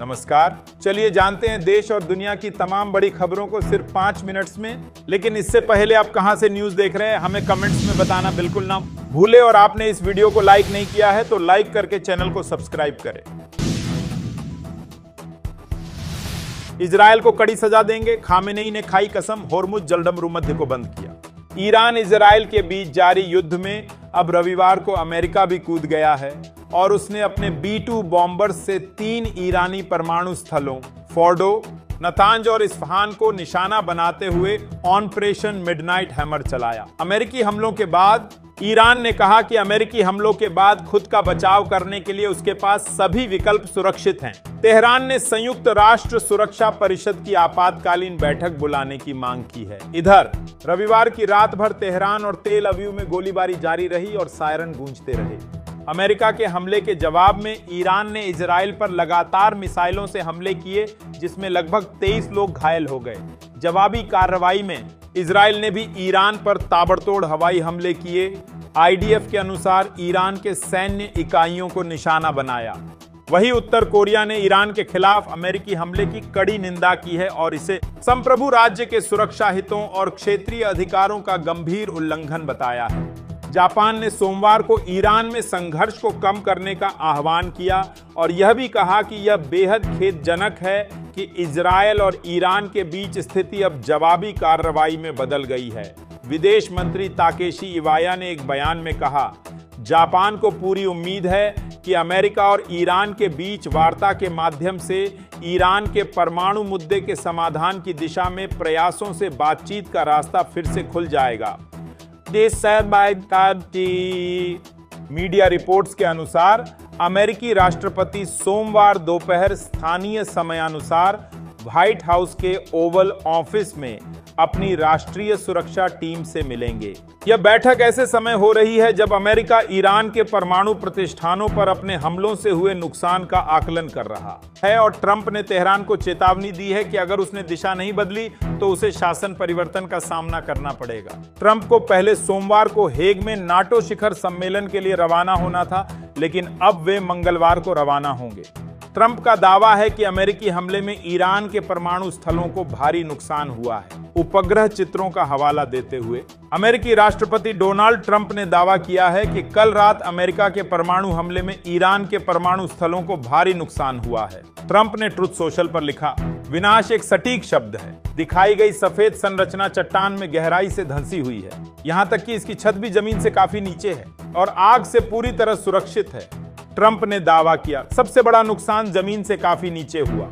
नमस्कार। चलिए जानते हैं देश और दुनिया की तमाम बड़ी खबरों को सिर्फ 5 मिनट्स में। लेकिन इससे पहले आप कहां से न्यूज़ देख रहे हैं हमें कमेंट्स में बताना बिल्कुल ना भूले, और आपने इस वीडियो को लाइक नहीं किया है तो लाइक करके चैनल को सब्सक्राइब करें। इजरायल को कड़ी सजा देंगे, खामेनेई ने खाई कसम, होर्मुज जलडमरू मध्य को बंद किया। ईरान इजरायल के बीच जारी युद्ध में अब रविवार को अमेरिका भी कूद गया है और उसने अपने B-2 बॉम्बर्स से 3 ईरानी परमाणु स्थलों फोर्डो, नतांज और इस्फहान को निशाना बनाते हुए ऑपरेशन मिडनाइट हैमर चलाया। अमेरिकी हमलों के बाद ईरान ने कहा कि अमेरिकी हमलों के बाद खुद का बचाव करने के लिए उसके पास सभी विकल्प सुरक्षित हैं। तेहरान ने संयुक्त राष्ट्र सुरक्षा परिषद की आपातकालीन बैठक बुलाने की मांग की है। इधर रविवार की रात भर तेहरान और तेल अवीव में गोलीबारी जारी रही और सायरन गूंजते रहे। अमेरिका के हमले के जवाब में ईरान ने इजराइल पर लगातार मिसाइलों से हमले किए, जिसमें लगभग 23 लोग घायल हो गए। जवाबी कार्रवाई में इजराइल ने भी ईरान पर ताबड़तोड़ हवाई हमले किए। IDF के अनुसार ईरान के सैन्य इकाइयों को निशाना बनाया। वहीं उत्तर कोरिया ने ईरान के खिलाफ अमेरिकी हमले की कड़ी निंदा की है और इसे संप्रभु राज्य के सुरक्षा हितों और क्षेत्रीय अधिकारों का गंभीर उल्लंघन बताया है। जापान ने सोमवार को ईरान में संघर्ष को कम करने का आह्वान किया और यह भी कहा कि यह बेहद खेदजनक है कि इजरायल और ईरान के बीच स्थिति अब जवाबी कार्रवाई में बदल गई है। विदेश मंत्री ताकेशी इवाया ने एक बयान में कहा, जापान को पूरी उम्मीद है कि अमेरिका और ईरान के बीच वार्ता के माध्यम से ईरान के परमाणु मुद्दे के समाधान की दिशा में प्रयासों से बातचीत का रास्ता फिर से खुल जाएगा। मीडिया रिपोर्ट्स के अनुसार अमेरिकी राष्ट्रपति सोमवार दोपहर स्थानीय समयानुसार व्हाइट हाउस के ओवल ऑफिस में अपनी राष्ट्रीय सुरक्षा टीम से मिलेंगे। यह बैठक ऐसे समय हो रही है जब अमेरिका ईरान के परमाणु प्रतिष्ठानों पर अपने हमलों से हुए नुकसान का आकलन कर रहा है और ट्रंप ने तेहरान को चेतावनी दी है कि अगर उसने दिशा नहीं बदली तो उसे शासन परिवर्तन का सामना करना पड़ेगा। ट्रंप को पहले सोमवार को हेग में नाटो शिखर सम्मेलन के लिए रवाना होना था, लेकिन अब वे मंगलवार को रवाना होंगे। ट्रंप का दावा है कि अमेरिकी हमले में ईरान के परमाणु स्थलों को भारी नुकसान हुआ है। उपग्रह चित्रों का हवाला देते हुए अमेरिकी राष्ट्रपति डोनाल्ड ट्रंप ने दावा किया है कि कल रात अमेरिका के परमाणु हमले में ईरान के परमाणु स्थलों को भारी नुकसान हुआ है। ट्रंप ने ट्रुथ सोशल पर लिखा, विनाश एक सटीक शब्द है। दिखाई गई सफेद संरचना चट्टान में गहराई से धंसी हुई है, यहाँ तक कि इसकी छत भी जमीन से काफी नीचे है और आग से पूरी तरह सुरक्षित है। ट्रंप ने दावा किया, सबसे बड़ा नुकसान जमीन से काफी नीचे हुआ।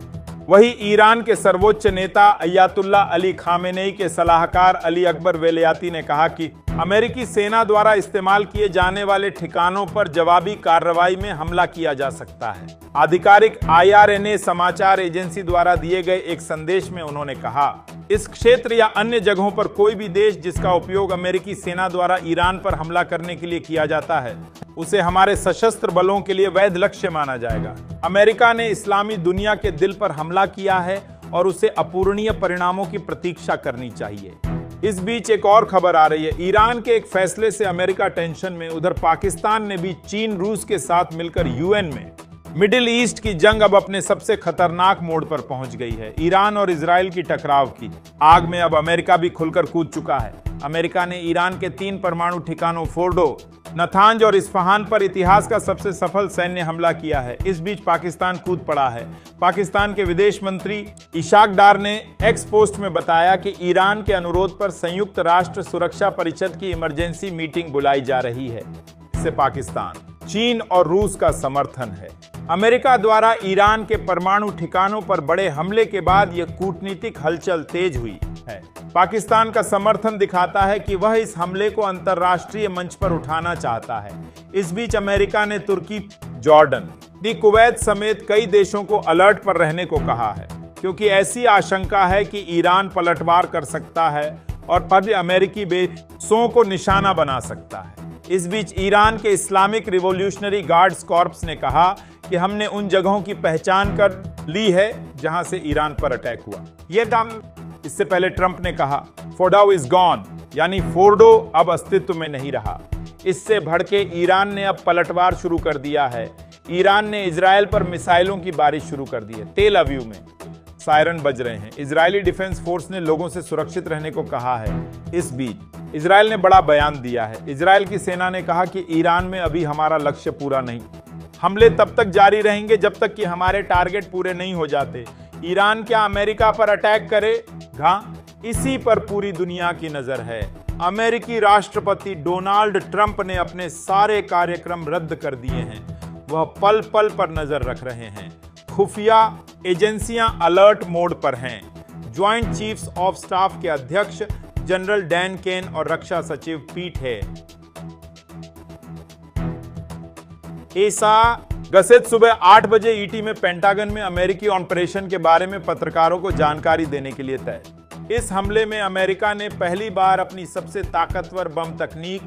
वहीं ईरान के सर्वोच्च नेता अयातुल्ला अली खामेनेई के सलाहकार अली अकबर वेलयाती ने कहा कि अमेरिकी सेना द्वारा इस्तेमाल किए जाने वाले ठिकानों पर जवाबी कार्रवाई में हमला किया जा सकता है। आधिकारिक IRNA समाचार एजेंसी द्वारा दिए गए एक संदेश में उन्होंने कहा, इस क्षेत्र या अन्य जगहों पर कोई भी देश जिसका उपयोग अमेरिकी सेना द्वारा ईरान पर हमला करने के लिए किया जाता है, उसे हमारे सशस्त्र बलों के लिए वैध लक्ष्य माना जाएगा। अमेरिका ने इस्लामी दुनिया के दिल पर हमला किया है और उसे अपूरणीय परिणामों की प्रतीक्षा करनी चाहिए। इस बीच एक और खबर आ रही है। ईरान के एक फैसले से अमेरिका टेंशन में। उधर पाकिस्तान ने भी चीन रूस के साथ मिलकर UN में मिडिल ईस्ट की जंग अब अपने सबसे खतरनाक मोड़ पर पहुंच गई है। ईरान और इजराइल की टकराव की आग में अब अमेरिका भी खुलकर कूद चुका है। अमेरिका ने ईरान के 3 परमाणु ठिकानों फोर्डो, नतांज और इस्फहान पर इतिहास का सबसे सफल सैन्य हमला किया है। इस बीच पाकिस्तान कूद पड़ा है। पाकिस्तान के विदेश मंत्री इशाक डार ने एक्स पोस्ट में बताया कि ईरान के अनुरोध पर संयुक्त राष्ट्र सुरक्षा परिषद की इमरजेंसी मीटिंग बुलाई जा रही है। इससे पाकिस्तान, चीन और रूस का समर्थन है। अमेरिका द्वारा ईरान के परमाणु ठिकानों पर बड़े हमले के बाद यह कूटनीतिक हलचल तेज हुई है। पाकिस्तान का समर्थन दिखाता है कि वह इस हमले को अंतर्राष्ट्रीय मंच पर उठाना चाहता है। इस बीच अमेरिका ने तुर्की, जॉर्डन, कुवैत समेत कई देशों को अलर्ट पर रहने को कहा है, क्योंकि ऐसी आशंका है कि ईरान पलटवार कर सकता है और अमेरिकी बेसों को निशाना बना सकता है। इस बीच ईरान के इस्लामिक रिवॉल्यूशनरी गार्ड्स कॉर्प्स ने कहा कि हमने उन जगहों की पहचान कर ली है जहां से ईरान पर अटैक हुआ। इससे पहले ट्रंप ने कहा, फोर्डो इज गॉन, यानी फोर्डो अब अस्तित्व में नहीं रहा। इससे भड़के ईरान ने अब पलटवार शुरू कर दिया है। ईरान ने इजराइल पर मिसाइलों की बारिश शुरू कर दी है। तेल अवीव में सायरन बज रहे हैं। इजरायली डिफेंस फोर्स ने लोगों से सुरक्षित रहने को कहा है। इस बीच इजराइल ने बड़ा बयान दिया है। इजराइल की सेना ने कहा कि ईरान में अभी हमारा लक्ष्य पूरा नहीं, हमले तब तक जारी रहेंगे जब तक कि हमारे टारगेट पूरे नहीं हो जाते। ईरान क्या अमेरिका पर अटैक करेगा, इसी पर पूरी दुनिया की नजर है। अमेरिकी राष्ट्रपति डोनाल्ड ट्रंप ने अपने सारे कार्यक्रम रद्द कर दिए हैं। वह पल पल पर नजर रख रहे हैं। खुफिया एजेंसियां अलर्ट मोड पर हैं। ज्वाइंट चीफ्स ऑफ स्टाफ के अध्यक्ष जनरल डैन केन और रक्षा सचिव पीट है ऐसा गसेट सुबह 8 बजे ईटी में पेंटागन में अमेरिकी ऑपरेशन के बारे में पत्रकारों को जानकारी देने के लिए तय। इस हमले में अमेरिका ने पहली बार अपनी सबसे ताकतवर बम तकनीक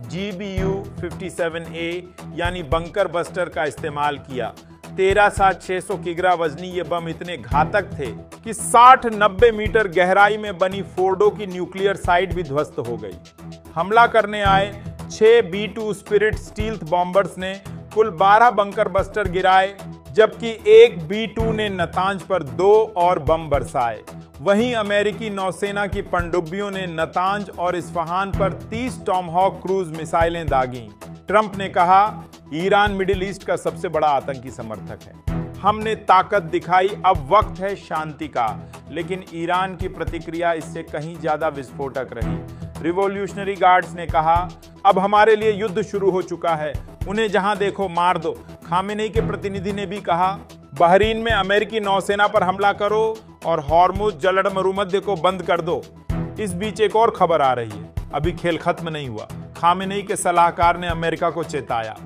GBU-57A यानी बंकर बस्टर का इस्तेमाल किया। 13,600 किग्रा वजनी ये बम इतने घातक थे कि 60-90 मीटर गहराई में बनी फोर्डो की न्यूक्लियर साइट भी ध्वस्त हो गई। हमला करने आए 6 B-2 स्पिरिट स्टील्थ बॉम्बर्स ने कुल 12 बंकर बस्टर गिराए, जबकि एक B-2 ने नतांज पर 2 और बम बरसाए। वहीं अमेरिकी नौसेना की पनडुब्बियों ने नतांज और इस्फहान पर 30 टॉमहॉक क्रूज मिसाइलें दागीं। ट्रंप ने कहा, ईरान मिडिल ईस्ट का सबसे बड़ा आतंकी समर्थक है। हमने ताकत दिखाई, अब वक्त है शांति का। लेकिन ईरान की प्रतिक्रिया इससे कहीं ज्यादा विस्फोटक रही। रिवॉल्यूशनरी गार्ड्स ने कहा, अब हमारे लिए युद्ध शुरू हो चुका है, उन्हें जहां देखो मार दो। खामेनेई के प्रतिनिधि ने भी कहा, बहरीन में अमेरिकी नौसेना पर हमला करो और हॉर्मुज जलड़ मरुमध्य को बंद कर दो। इस बीच एक और खबर आ रही है, अभी खेल खत्म नहीं हुआ। खामेनेई के सलाहकार ने अमेरिका को चेताया।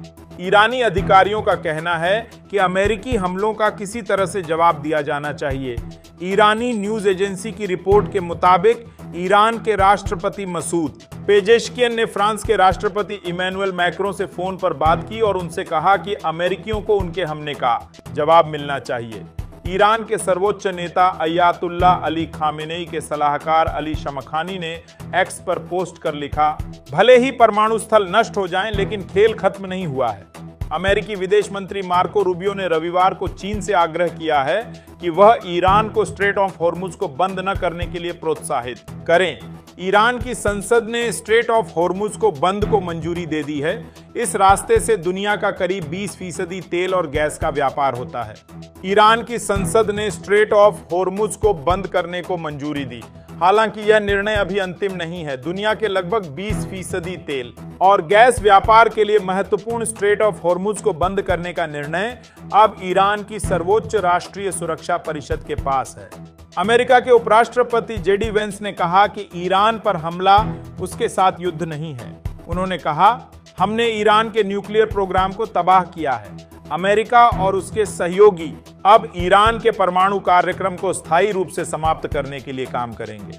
ईरानी अधिकारियों का कहना है कि अमेरिकी हमलों का किसी तरह से जवाब दिया जाना चाहिए। ईरानी न्यूज एजेंसी की रिपोर्ट के मुताबिक ईरान के राष्ट्रपति मसूद पेजेश्कियन ने फ्रांस के राष्ट्रपति इमैनुअल मैक्रों से फोन पर बात की और उनसे कहा कि अमेरिकियों को उनके हमले का जवाब मिलना चाहिए। ईरान के सर्वोच्च नेता अयातुल्ला अली खामेनेई के सलाहकार अली शमखानी ने एक्स पर पोस्ट कर लिखा, भले ही परमाणु स्थल नष्ट हो जाएं, लेकिन खेल खत्म नहीं हुआ है। अमेरिकी विदेश मंत्री मार्को रूबियो ने रविवार को चीन से आग्रह किया है कि वह ईरान को स्ट्रेट ऑफ हॉर्मुज को बंद न करने के लिए प्रोत्साहित करें। ईरान की संसद ने स्ट्रेट ऑफ हॉर्मुज को बंद को मंजूरी दे दी है। इस रास्ते से दुनिया का करीब 20% तेल और गैस का व्यापार होता है। ईरान की संसद ने स्ट्रेट ऑफ हॉर्मुज को बंद करने को मंजूरी दी। हालांकि यह निर्णय अभी अंतिम नहीं है। दुनिया के लगभग 20% तेल और गैस व्यापार के लिए महत्वपूर्ण स्ट्रेट ऑफ हॉर्मुज को बंद करने का निर्णय अब ईरान की सर्वोच्च राष्ट्रीय सुरक्षा परिषद के पास है। अमेरिका के उपराष्ट्रपति जेडी वेंस ने कहा कि ईरान पर हमला उसके साथ युद्ध नहीं है। उन्होंने कहा, हमने ईरान के न्यूक्लियर प्रोग्राम को तबाह किया है। अमेरिका और उसके सहयोगी अब ईरान के परमाणु कार्यक्रम को स्थायी रूप से समाप्त करने के लिए काम करेंगे।